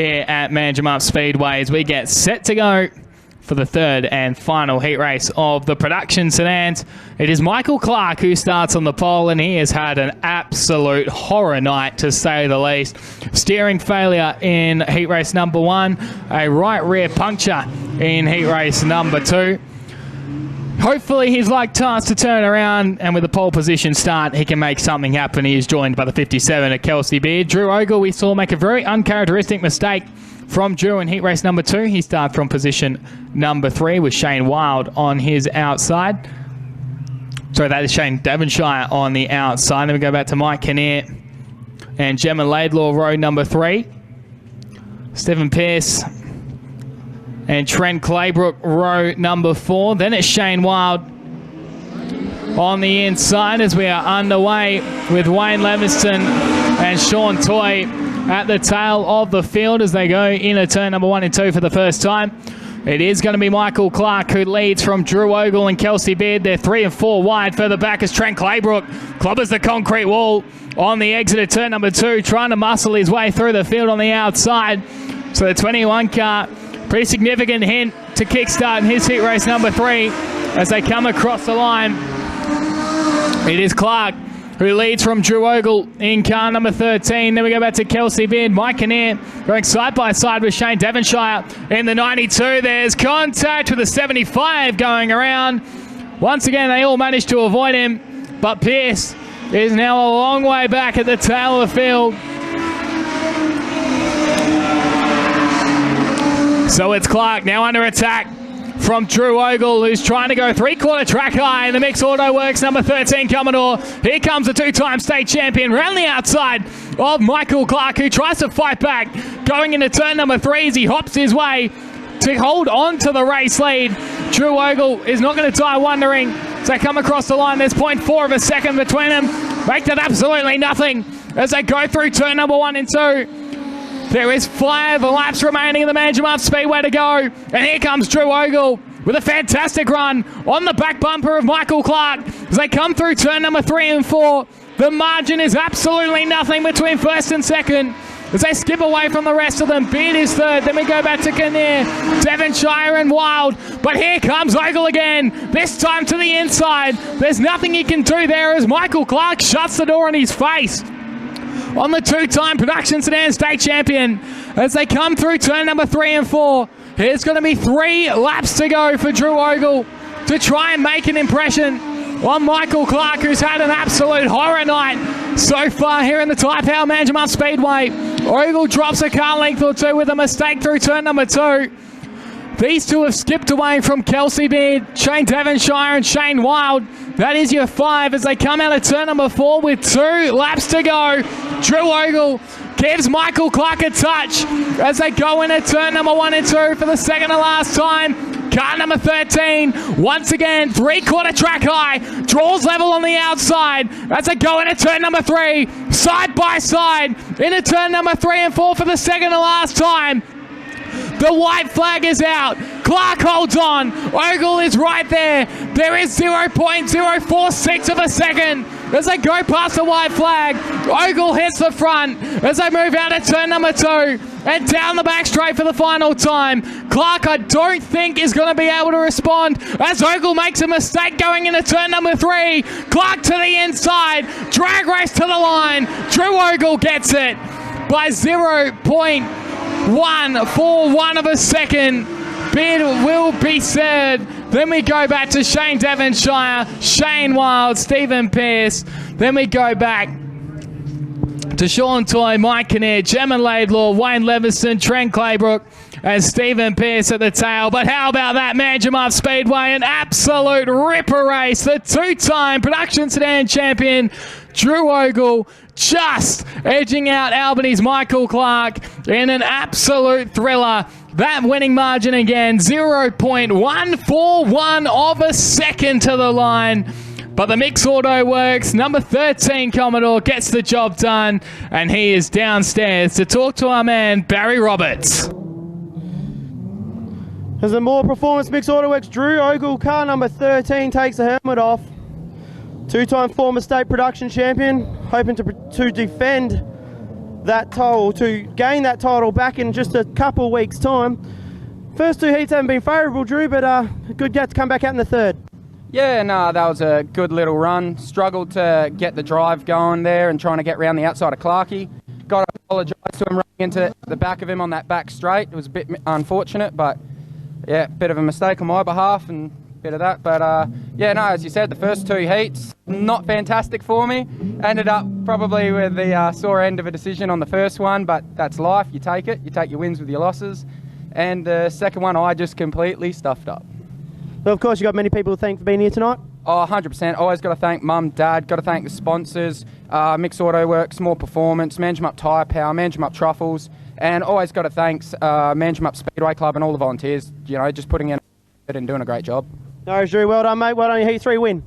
here at Manjimup Speedway as we get set to go for the third and final heat race of the production sedans. It is Michael Clark who starts on the pole, and he has had an absolute horror night, to say the least. Steering failure in heat race number 1, a right rear puncture in heat race number 2. Hopefully he's like tasked to turn around, and with a pole position start, he can make something happen. He is joined by the 57 at Kelsey Beard. Drew Ogle we saw make a very uncharacteristic mistake from Drew in heat race number 2. He started from position number 3 with Shane Wild on his outside. Sorry, that is Shane Devonshire on the outside. Then we go back to Mike Kinnear and Gemma Laidlaw, row number 3. Stephen Pearce and Trent Claybrook, row number 4. Then it's Shane Wild on the inside as we are underway with Wayne Leviston and Sean Toy at the tail of the field as they go into turn number 1 and 2 for the first time. It is going to be Michael Clark who leads from Drew Ogle and Kelsey Beard. They're 3 and 4 wide. Further back is Trent Claybrook. Clobbers the concrete wall on the exit of turn number 2, trying to muscle his way through the field on the outside. So the 21 car, pretty significant hint to kickstart in his heat race number 3 as they come across the line. It is Clark who leads from Drew Ogle in car number 13. Then we go back to Kelsey Beard. Mike Kinnear going side by side with Shane Devonshire in the 92. There's contact with the 75 going around. Once again, they all managed to avoid him, but Pearce is now a long way back at the tail of the field. So it's Clark now under attack from Drew Ogle, who's trying to go 3/4 track high in the Mixed Auto Works number 13 Commodore. Here comes the 2-time state champion round the outside of Michael Clark, who tries to fight back going into turn number 3 as he hops his way to hold on to the race lead. Drew Ogle is not going to die wondering as they come across the line. There's 0.4 of a second between them. Make that absolutely nothing as they go through turn number 1 and 2. There is 5 laps remaining in the Manjimup Speedway to go. And here comes Drew Ogle with a fantastic run on the back bumper of Michael Clark as they come through turn number 3 and 4. The margin is absolutely nothing between first and second as they skip away from the rest of them. Beard is third. Then we go back to Kinnear, Devonshire and Wild. But here comes Ogle again, this time to the inside. There's nothing he can do there as Michael Clark shuts the door in his face on the 2-time production sedan state champion as they come through turn number 3 and 4. Here's going to be 3 laps to go for Drew Ogle to try and make an impression on Michael Clark, who's had an absolute horror night so far here in the Tyrepower Manjimup Speedway. Ogle drops a car length or 2 with a mistake through turn number 2. These 2 have skipped away from Kelsey Beard, Shane Devonshire and Shane Wild. That is your 5 as they come out of turn number 4 with 2 laps to go. Drew Ogle gives Michael Clark a touch as they go into turn number 1 and 2 for the second to last time. Car number 13, once again, 3/4 track high, draws level on the outside as they go into turn number 3, side by side, into turn number 3 and 4 for the second to last time. The white flag is out. Clark holds on. Ogle is right there. There is 0.046 of a second as they go past the white flag. Ogle hits the front as they move out of turn number 2 and down the back straight for the final time. Clark, I don't think, is going to be able to respond as Ogle makes a mistake going into turn number 3. Clark to the inside. Drag race to the line. Drew Ogle gets it by 0.141 of a second. Bid will be said. Then we go back to Shane Devonshire, Shane Wild, Stephen Pearce. Then we go back to Sean Toy, Mike Kinnear, Gemma Laidlaw, Wayne Leviston, Trent Claybrook, and Stephen Pearce at the tail. But how about that Manjimup Speedway? An absolute ripper race. The 2-time production sedan champion, Drew Ogle, just edging out Albany's Michael Clark in an absolute thriller. That winning margin again, 0.141 of a second to the line. But the Mixed Auto Works, number 13 Commodore, gets the job done. And he is downstairs to talk to our man, Barry Roberts. As the More Performance Mixed Auto Works, Drew Ogle, car number 13, takes the helmet off. 2-time former state production champion, hoping to defend that title, to gain that title back in just a couple of weeks' time. First 2 heats haven't been favourable, Drew, but good get to come back out in the third. Yeah, no, that was a good little run. Struggled to get the drive going there and trying to get round the outside of Clarkey. Got to apologise to him running into the back of him on that back straight. It was a bit unfortunate, but yeah, bit of a mistake on my behalf and bit of that. But yeah, no, as you said, the first 2 heats, not fantastic for me. Ended up probably with the sore end of a decision on the first one, but that's life. You take it. You take your wins with your losses. And the second one, I just completely stuffed up. Well, of course, you've got many people to thank for being here tonight. Oh, 100%. Always got to thank Mum, Dad, got to thank the sponsors, Mix Auto Works, More Performance, Manjimup Tyrepower, Manjimup Truffles, and always got to thank Manjimup Speedway Club and all the volunteers, you know, just putting in it and doing a great job. No worries, Drew. Well done, mate. Well done, your Heat 3 win.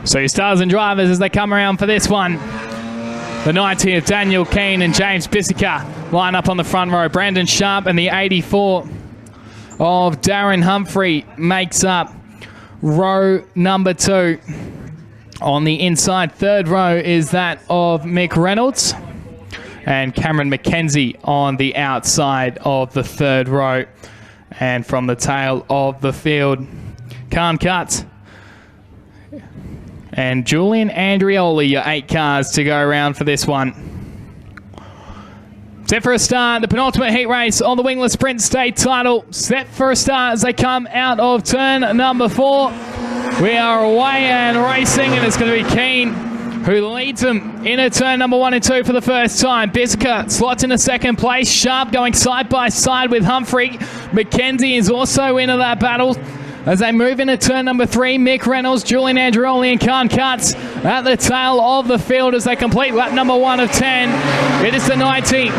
So your stars and drivers as they come around for this one. The 90 of Daniel Keane and James Bissica line up on the front row. Brandon Sharp and the 84 of Darren Humphrey makes up row number 2. On the inside third row is that of Mick Reynolds and Cameron McKenzie on the outside of the third row. And from the tail of the field, Khan Cuts and Julian Andrioli, your 8 cars to go around for this one. Set for a start, the penultimate heat race on the Wingless Sprint State title. Set for a start as they come out of turn number 4. We are away and racing, and it's going to be Keane who leads them into turn number 1 and 2 for the first time. Bissica slots into second place. Sharp going side by side with Humphrey. McKenzie is also into that battle. As they move into turn number 3, Mick Reynolds, Julian Andrioli and Khan Cuts at the tail of the field as they complete lap number 1 of 10. It is the 90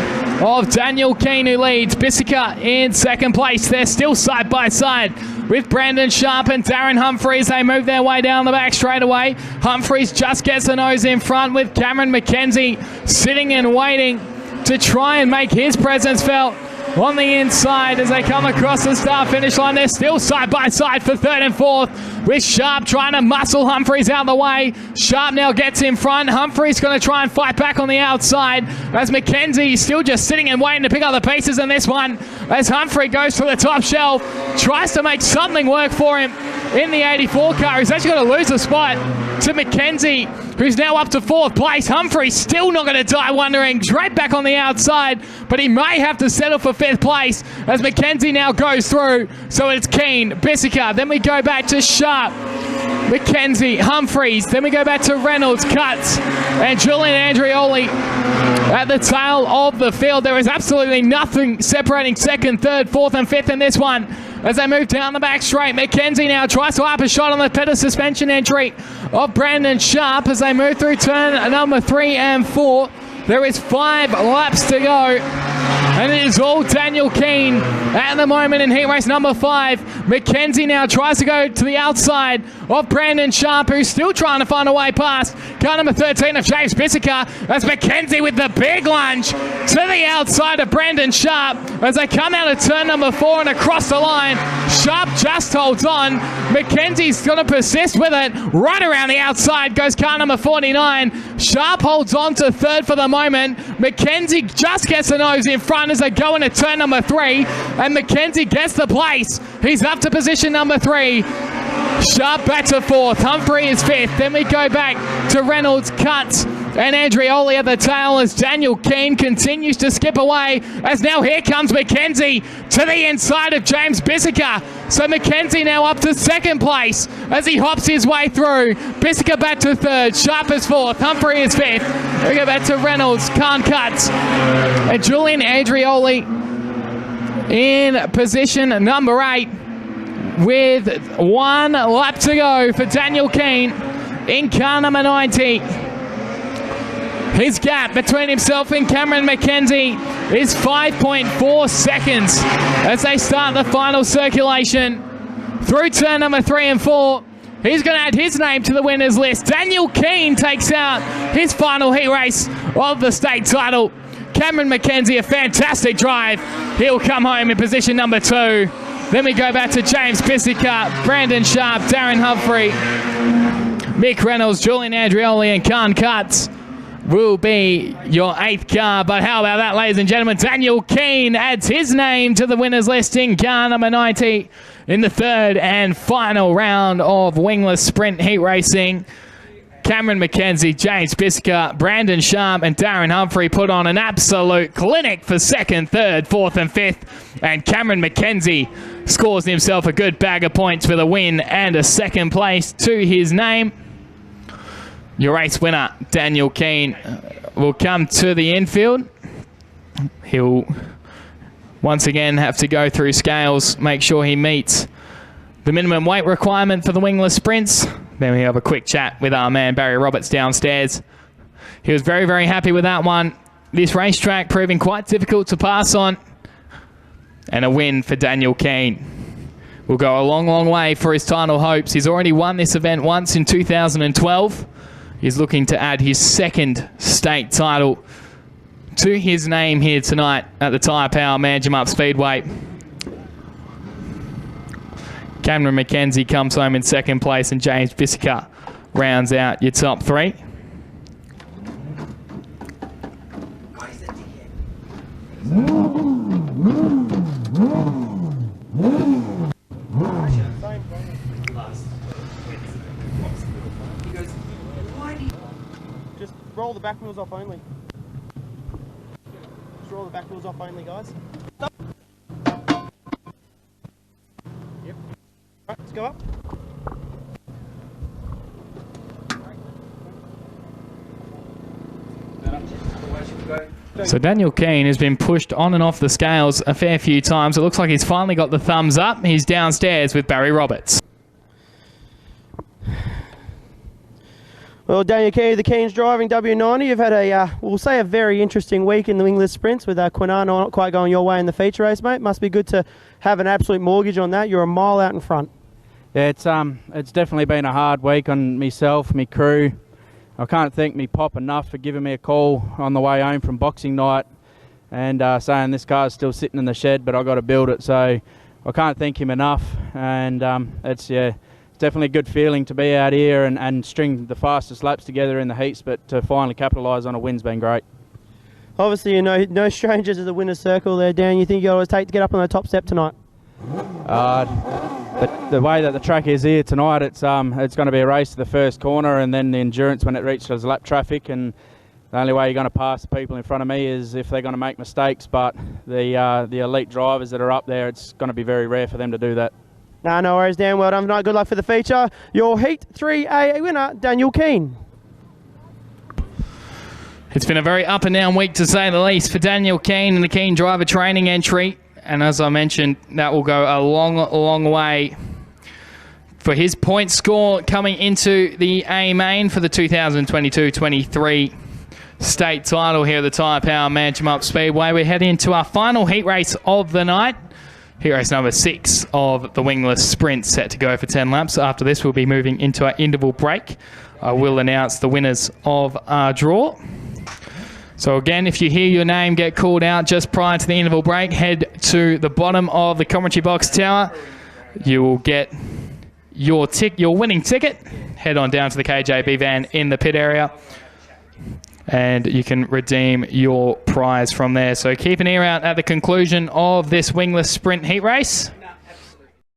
of Daniel Keane who leads. Bissica in second place. They're still side by side with Brandon Sharp and Darren Humphreys. They move their way down the back straight away. Humphreys just gets the nose in front with Cameron McKenzie sitting and waiting to try and make his presence felt on the inside as they come across the start finish line. They're still side by side for third and fourth with Sharp trying to muscle Humphreys out of the way. Sharp now gets in front. Humphreys going to try and fight back on the outside as McKenzie is still just sitting and waiting to pick up the pieces in this one as Humphrey goes to the top shelf, tries to make something work for him in the 84 car. He's actually going to lose the spot to McKenzie, who's now up to 4th place. Humphrey still not going to die wondering, straight back on the outside, but he may have to settle for 5th place as McKenzie now goes through. So it's Keane, Bissica, then we go back to Sharp, McKenzie, Humphreys, then we go back to Reynolds, Cuts, and Julian Andrioli at the tail of the field. There is absolutely nothing separating 2nd, 3rd, 4th, and 5th in this one. As they move down the back straight, McKenzie now tries to up a shot on the pedal suspension entry of Brandon Sharp as they move through turn number 3 and 4. There is 5 laps to go, and it is all Daniel Keane at the moment in heat race number 5. McKenzie now tries to go to the outside of Brandon Sharp, who's still trying to find a way past car number 13 of James Bissica. As McKenzie with the big lunge to the outside of Brandon Sharp as they come out of turn number 4 and across the line. Sharp just holds on. McKenzie's going to persist with it. Right around the outside goes car number 49. Sharp holds on to 3rd for the moment. McKenzie just gets the nose in front as they go into turn number 3, and McKenzie gets the place. He's up to position number 3. Sharp back to 4th. Humphrey is 5th. Then we go back to Reynolds, Cuts, and Andrioli at the tail as Daniel Keane continues to skip away. As now here comes McKenzie to the inside of James Bissica. So McKenzie now up to 2nd place as he hops his way through. Bissica back to 3rd. Sharp is 4th. Humphrey is 5th. We go back to Reynolds, Khan Cuts, and Julian Andrioli in position number 8 with 1 lap to go for Daniel Keane in car number 90. His gap between himself and Cameron McKenzie is 5.4 seconds as they start the final circulation through turn number 3 and 4. He's going to add his name to the winners list. Daniel Keane takes out his final heat race of the state title. Cameron McKenzie, a fantastic drive. He'll come home in position number 2. Then we go back to James Bissica, Brandon Sharp, Darren Humphrey, Mick Reynolds, Julian Andrioli, and Khan Cuts will be your 8th car. But how about that, ladies and gentlemen? Daniel Keane adds his name to the winners list in car number 90 in the 3rd and final round of wingless sprint heat racing. Cameron McKenzie, James Bissica, Brandon Sharp, and Darren Humphrey put on an absolute clinic for 2nd, 3rd, 4th, and 5th. And Cameron McKenzie scores himself a good bag of points with a win and a 2nd place to his name. Your race winner, Daniel Keane, will come to the infield. He'll once again have to go through scales, make sure he meets the minimum weight requirement for the wingless sprints. Then we have a quick chat with our man Barry Roberts downstairs. He was very, very happy with that one. This racetrack proving quite difficult to pass on. And a win for Daniel Keane. will go a long, long way for his title hopes. He's already won this event once in 2012. He's looking to add his second state title to his name here tonight at the Tyrepower Manjimup Speedway. Cameron McKenzie comes home in second place, and James Bissica rounds out your top three. Just roll the back wheels off only. Just roll the back wheels off only, guys. Stop. Yep. Right, let's go up. So Daniel Keane has been pushed on and off the scales a fair few times. It looks like he's finally got the thumbs up. He's downstairs with Barry Roberts. Well, Daniel Keane, the Keane's driving W90. You've had a, we'll say, a very interesting week in the English sprints with Quinana not quite going your way in the feature race, mate. Must be good to have an absolute mortgage on that. You're a mile out in front. Yeah, it's definitely been a hard week on myself, my crew. I can't thank me Pop enough for giving me a call on the way home from boxing night and saying this car's still sitting in the shed, but I got to build it. So I can't thank him enough, and it's definitely a good feeling to be out here and string the fastest laps together in the heats, but to finally capitalise on a win's been great. Obviously, you know, no strangers to the winner's circle there, Dan. You think you always take to get up on the top step tonight? The way that the track is here tonight, it's going to be a race to the first corner and then the endurance when it reaches lap traffic, and the only way you're going to pass the people in front of me is if they're going to make mistakes, but the elite drivers that are up there, it's going to be very rare for them to do that. No worries, Dan. Well done tonight. Good luck for the feature. Your Heat 3A winner, Daniel Keane. It's been a very up and down week, to say the least, for Daniel Keane and the Keane driver training entry. And as I mentioned, that will go a long, long way for his point score coming into the A main for the 2022-23 state title here at the Tyrepower Manjimup Speedway. We're heading into our final heat race of the night. Heat race number 6 of the wingless sprint, set to go for 10 laps. After this, we'll be moving into our interval break. I will announce the winners of our draw. So again, if you hear your name get called out just prior to the interval break, head to the bottom of the commentary box tower. You will get your winning ticket. Head on down to the KJB van in the pit area, and you can redeem your prize from there. So keep an ear out at the conclusion of this wingless sprint heat race.